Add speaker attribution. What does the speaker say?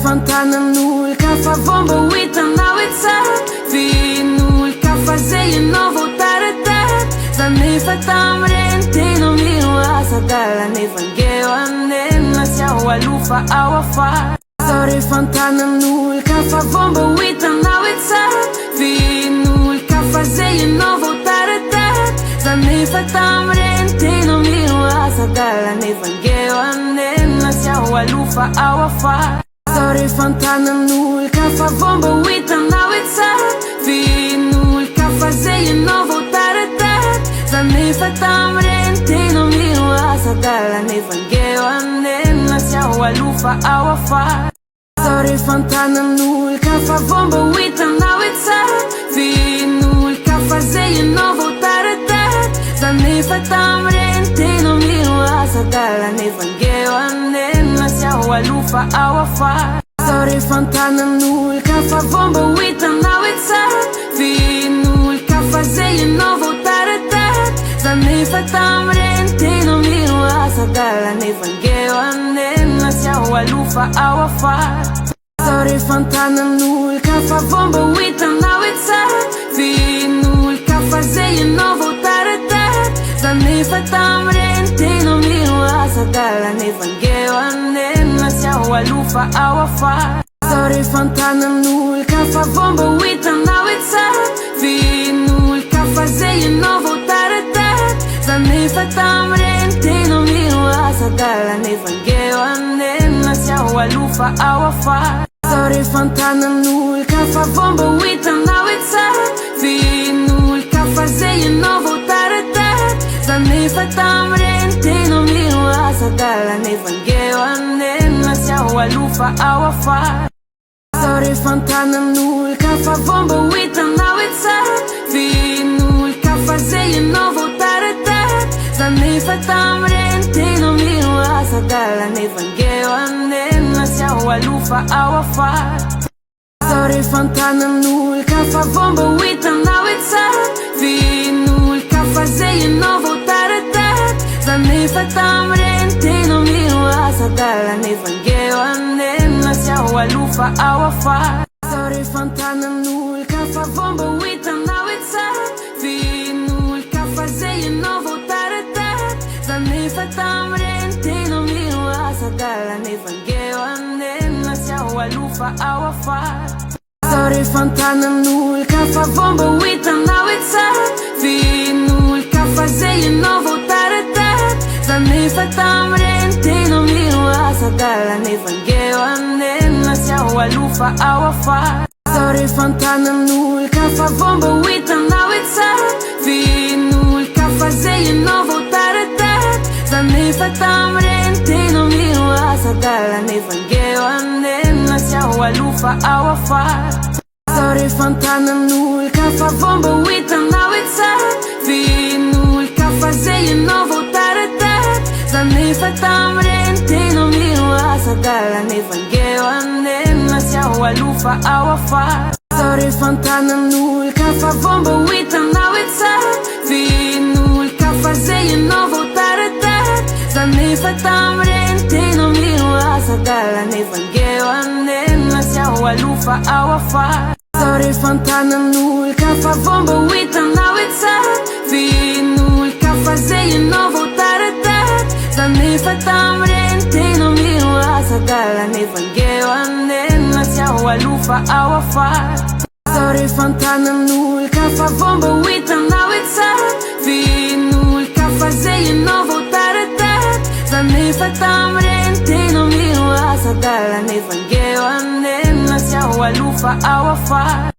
Speaker 1: fantanan'olo ka fa vomba ho hitanao hoe tsara vin'olo ka fa zay ianao vao taratara zany efa tamin'ireny tena mihoasa dalana evangeo anenina sy ao alofa ao afara sao re fantanan'olo ka fa vomba ho hitanao hoe tsara vin'olo ka fa zay ianao vao taratara zany efa tamin'ireny tena mihoasa dalana evangeo anenina sy ao alofa ao afara sao re fantanan'olo ka fa vomba ho hitanao hoe tsara vin'olo ka fa zay ianao vao taratara zany efa tamin'ireny tena mihoasa dalana evangeo anenina sy ao alofa ao afara sao re fantanan'olo ka fa vomba ho hitanao hoe tsara vin'olo ka fa zay ianao vao taratara zany efa tamin'ireny tena mihoasa dalana evangeo anenina sy ao alofa ao afara sao re fantanan'olo ka fa vomba ho hitanao hoe tsara vin'olo ka fa zay ianao vao taratara zany efa tamin'ireny tena mihoasa dalana evangeo anenina sy ao alofa ao afara sao re fantanan'olo ka fa vomba ho hitanao hoe tsara vin'olo ka fa zay ianao vao taratara zany efa tamin'ireny tena mihoasa dalana evangeo anenina sy ao alofa ao afara sao re fantanan'olo ka fa vomba ho hitanao hoe tsara vin'olo ka fa zay ianao vao taratara zany efa tamin'ireny tena mihoasa dalana evangeo anenina sy ao alofa ao afara sao re fantanan'olo ka fa vomba ho hitanao hoe tsara vin'olo ka fa zay ianao vao taratara zany efa tamin'ireny tena mihoasa dalana evangeo anenina sy ao alofa ao afara sao re fantanan'olo ka fa vomba ho hitanao hoe tsara vin'olo ka fa zay ianao vao taratara zany efa tamin'ireny tena mihoasa dalana evangeo anenina sy ao alofa ao afara sao re fantanan'olo ka fa vomba ho hitanao hoe tsara vin'olo ka fa zay ianao vao taratara zany efa tamin'ireny tena mihoasa dalana evangeo anenina sy ao alofa ao afara sao re fantanan'olo ka fa vomba ho hitanao hoe tsara vin'olo ka fa zay ianao vao taratara zany efa tamin'ireny tena mihoasa dalana evangeo anenina sy ao alofa ao afara sao re fantanan'olo ka fa vomba ho hitanao hoe tsara vin'olo ka fa zay ianao vao taratara zany efa tamin'ireny tena mihoasa dalana evangeo anenina sy ao alofa ao afara sao re fantanan'olo ka fa vomba ho hitanao hoe tsara vin'olo ka fa zay ianao vao taratara zany efa tamin'ireny tena mihoasa dalana evangeo anenina sy ao alofa ao afara sao re fantanan'olo ka fa vomba ho hitanao hoe tsara vin'olo ka fa zay ianao vao taratara zany efa tamin'ireny tena mihoasa dalana evangeo anenina sy ao alofa ao afara sao re fantanan'olo ka fa vomba ho hitanao hoe tsara vin'olo ka fa zay ianao vao taratara zany efa tamin'ireny tena mihoasa dalana evangeo anenina sy ao alofa ao afara sao re fantanan'olo ka fa vomba ho hitanao hoe tsara vin'olo ka fa zay ianao vao taratara zany efa tamin'ireny tena mihoasa dalana evangeo anenina sy ao alofa ao afara sao re fantanan'olo ka fa vomba ho hitanao hoe tsara vin'olo ka fa zay ianao vao taratara zany efa tamin'ireny tena mihoasa dalana evangeo anenina sy ao alofa ao afara